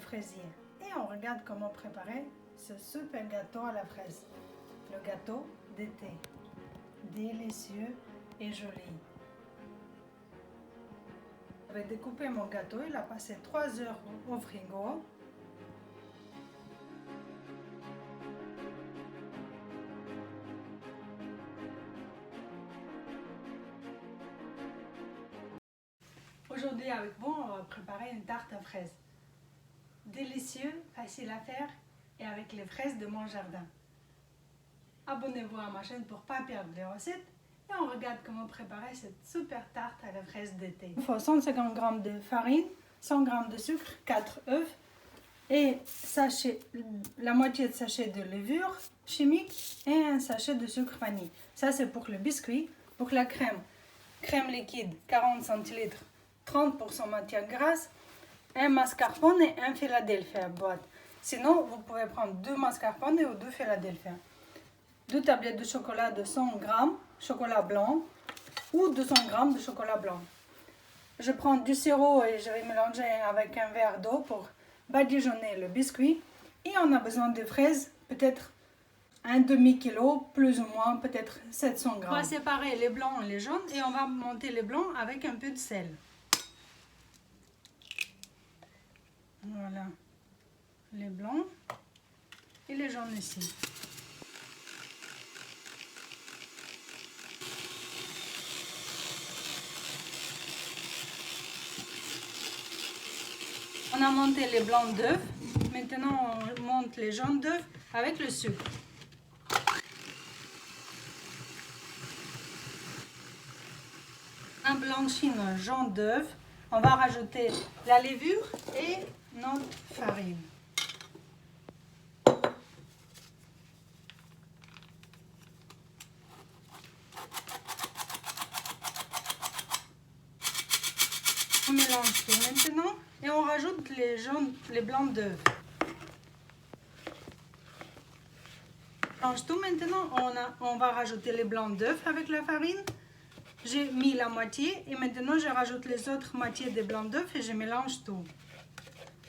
fraisier et on regarde comment préparer ce super gâteau à la fraise. Le gâteau d'été, délicieux et joli. Je vais découper mon gâteau, il a passé 3 heures au frigo. Aujourd'hui avec vous, on va préparer une tarte à fraises. Délicieux, facile à faire et avec les fraises de mon jardin. Abonnez-vous à ma chaîne pour ne pas perdre les recettes et on regarde comment préparer cette super tarte à la fraise d'été. Il faut 150 g de farine, 100 g de sucre, 4 œufs et la moitié de sachet de levure chimique et un sachet de sucre vanille. Ça c'est pour le biscuit. Pour la crème, crème liquide 40 centilitres, 30% matière grasse, un mascarpone et un Philadelphia boîte. Sinon, vous pouvez prendre 2 mascarpone ou 2 Philadelphia. 2 tablettes de chocolat de 100 g, chocolat blanc ou 200 g de chocolat blanc. Je prends du sirop et je vais mélanger avec un verre d'eau pour badigeonner le biscuit. Et on a besoin de fraises, peut-être un demi-kilo, plus ou moins, peut-être 700 g. On va séparer les blancs et les jaunes et on va monter les blancs avec un peu de sel. Voilà, les blancs et les jaunes ici. On a monté les blancs d'œufs. Maintenant, on monte les jaunes d'œufs avec le sucre. On blanchit nos jaune d'œuf. On va rajouter la levure et notre farine. On mélange tout maintenant et on rajoute les blancs d'œufs. On mélange tout maintenant, on va rajouter les blancs d'œufs avec la farine. J'ai mis la moitié et maintenant je rajoute les autres moitiés des blancs d'œufs et je mélange tout.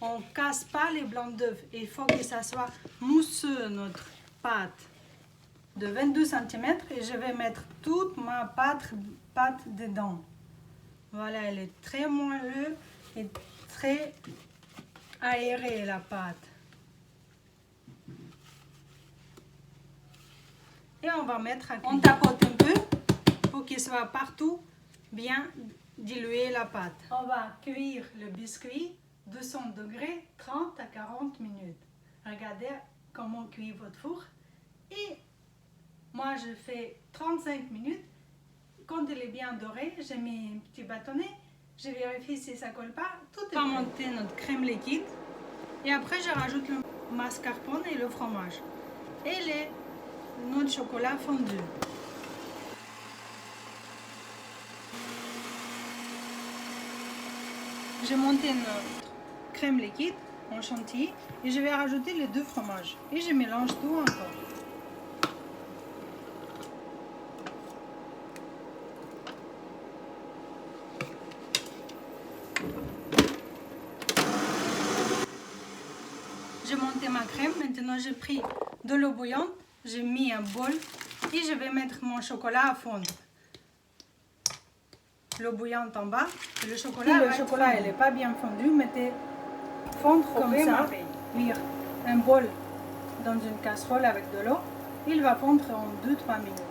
On ne casse pas les blancs d'œufs, il faut que ça soit mousseux notre pâte de 22 cm et je vais mettre toute ma pâte dedans. Voilà, elle est très moelleuse et très aérée la pâte. Et on va mettre à cuire. On tapote un peu pour qu'il soit partout bien dilué la pâte. On va cuire le biscuit 200 degrés 30 à 40 minutes. Regardez comment cuit votre four. Et moi je fais 35 minutes. Quand il est bien doré, j'ai mis un petit bâtonnet. Je vérifie si ça colle pas. Tout est prêt. On va monter notre crème liquide. Et après je rajoute le mascarpone et le fromage. Et notre chocolat fondu. J'ai monté notre crème liquide en chantilly et je vais rajouter les 2 fromages. Et je mélange tout encore. J'ai monté ma crème, maintenant j'ai pris de l'eau bouillante, j'ai mis un bol et je vais mettre mon chocolat à fondre. L'eau bouillante en bas, et le chocolat il n'est pas bien fondu, mettez fondre comme ça, cuire un bol dans une casserole avec de l'eau, il va fondre en 2-3 minutes.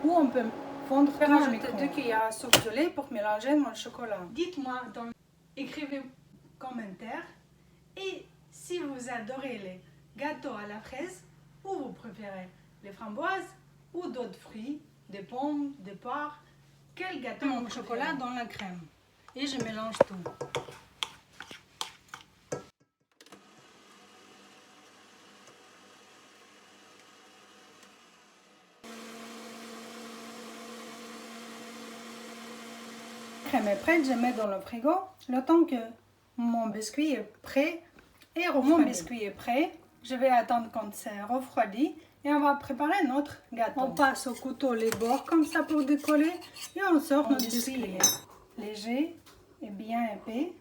Ou on peut fondre tout rajouter 2 cuillères à soupe de lait pour mélanger mon chocolat. Dites-moi, écrivez commentaire et si vous adorez les gâteaux à la fraise ou vous préférez les framboises ou d'autres fruits, des pommes, des poires. Quel gâteau au chocolat dans la crème. Et je mélange tout. La crème est prête, je mets dans le frigo. Le temps que mon biscuit est prêt et mon biscuit est prêt, je vais attendre quand c'est refroidi. Et on va préparer notre gâteau. On passe au couteau les bords comme ça pour décoller. Et on sort notre biscuit léger et bien épais.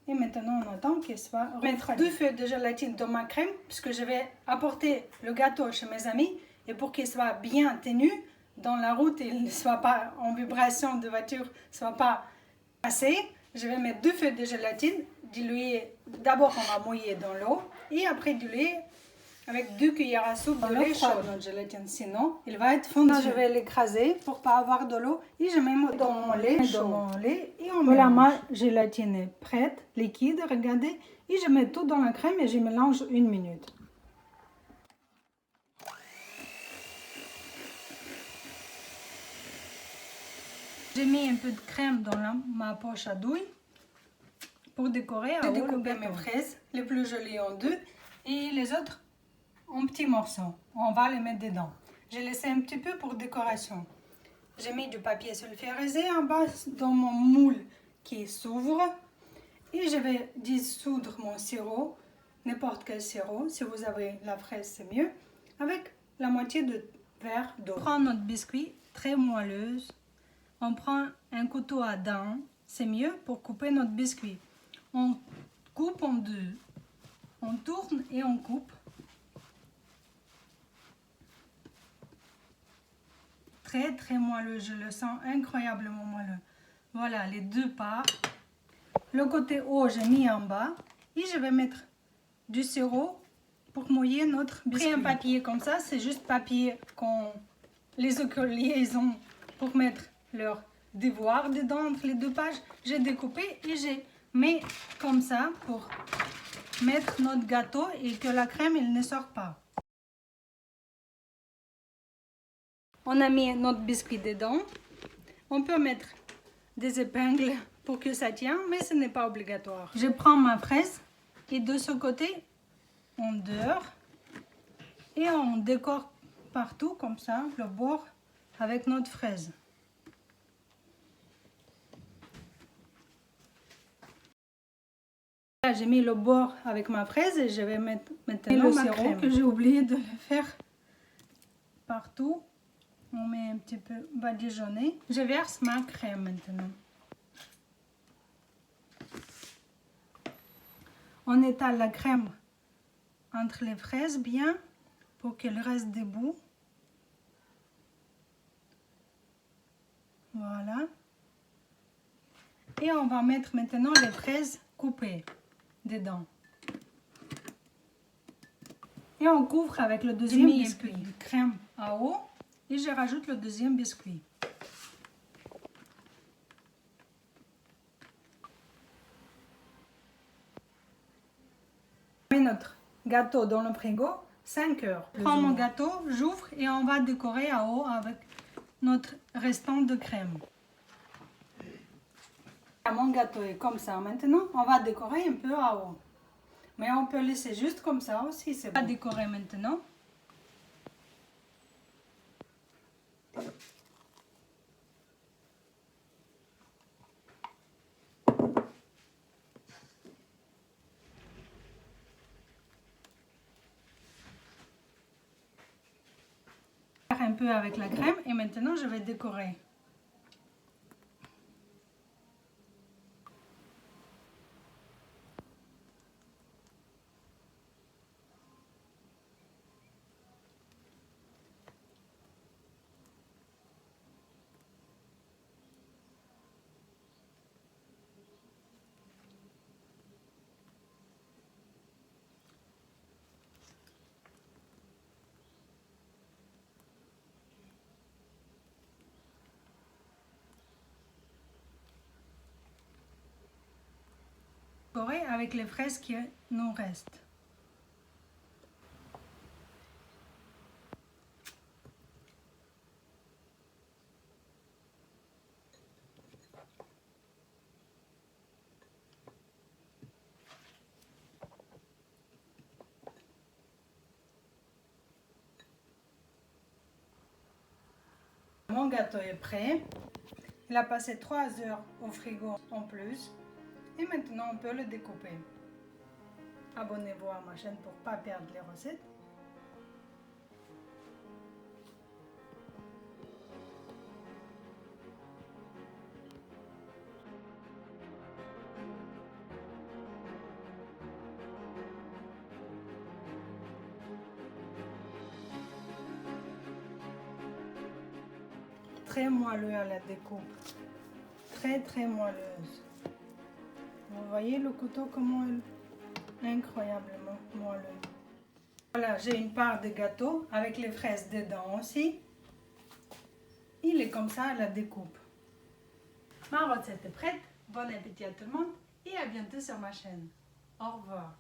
Et maintenant, on attend qu'il soit mettre 2 feuilles de gélatine dans ma crème, puisque je vais apporter le gâteau chez mes amis. Et pour qu'il soit bien tenu dans la route, il ne soit pas en vibration de voiture, ne soit pas cassé, je vais mettre 2 feuilles de gélatine, diluer. D'abord, on va mouiller dans l'eau et après diluer avec 2 cuillères à soupe de lait chaud notre gélatine. Sinon, il va être fondu. Je vais l'écraser pour pas avoir de l'eau et je mets dans mon lait chaud. Et on voilà, ma gélatine est prête, liquide, regardez. Et je mets tout dans la crème et je mélange 1 minute. J'ai mis un peu de crème dans ma poche à douille pour décorer. J'ai découpé mes fraises, les plus jolies en 2 et les autres en petits morceaux. On va les mettre dedans. J'ai laissé un petit peu pour décoration. J'ai mis du papier sulfurisé en bas dans mon moule qui s'ouvre. Et je vais dissoudre mon sirop, n'importe quel sirop. Si vous avez la fraise, c'est mieux. Avec la moitié de verre d'eau. On prend notre biscuit très moelleuse. On prend un couteau à dents. C'est mieux pour couper notre biscuit. On coupe en 2. On tourne et on coupe. Très moelleux, je le sens incroyablement moelleux. Voilà les 2 parts. Le côté haut, j'ai mis en bas et je vais mettre du sirop pour mouiller notre biscuit. J'ai pris un papier comme ça, c'est juste papier qu'on les écoliers ils ont pour mettre leur devoir dedans entre les 2 pages. J'ai découpé et j'ai mis comme ça pour mettre notre gâteau et que la crème elle ne sort pas. On a mis notre biscuit dedans. On peut mettre des épingles pour que ça tienne, mais ce n'est pas obligatoire. Je prends ma fraise et de ce côté, on dore et on décore partout comme ça, le bord avec notre fraise. Là, j'ai mis le bord avec ma fraise et je vais mettre maintenant le sirop que j'ai oublié de le faire partout. On met un petit peu badigeonné. Je verse ma crème maintenant. On étale la crème entre les fraises bien pour qu'elle reste debout. Voilà. Et on va mettre maintenant les fraises coupées dedans. Et on couvre avec le deuxième biscuit. De crème à eau et je rajoute le deuxième biscuit. Je mets notre gâteau dans le frigo 5 heures. Je prends mon gâteau, j'ouvre et on va décorer à eau avec notre restant de crème. Mon gâteau est comme ça maintenant. On va décorer un peu à eau. Mais on peut laisser juste comme ça aussi. C'est bon. On va décorer maintenant. Un peu avec la crème et maintenant je vais décorer. Avec les fraises qui nous restent. Mon gâteau est prêt. Il a passé 3 heures au frigo en plus. Et maintenant, on peut le découper. Abonnez-vous à ma chaîne pour ne pas perdre les recettes. très moelleux à la découpe. Très moelleuse. Vous voyez le couteau comment elle est incroyablement moelleux. Voilà, j'ai une part de gâteau avec les fraises dedans aussi. Il est comme ça à la découpe. Ma recette est prête. Bon appétit à tout le monde et à bientôt sur ma chaîne. Au revoir.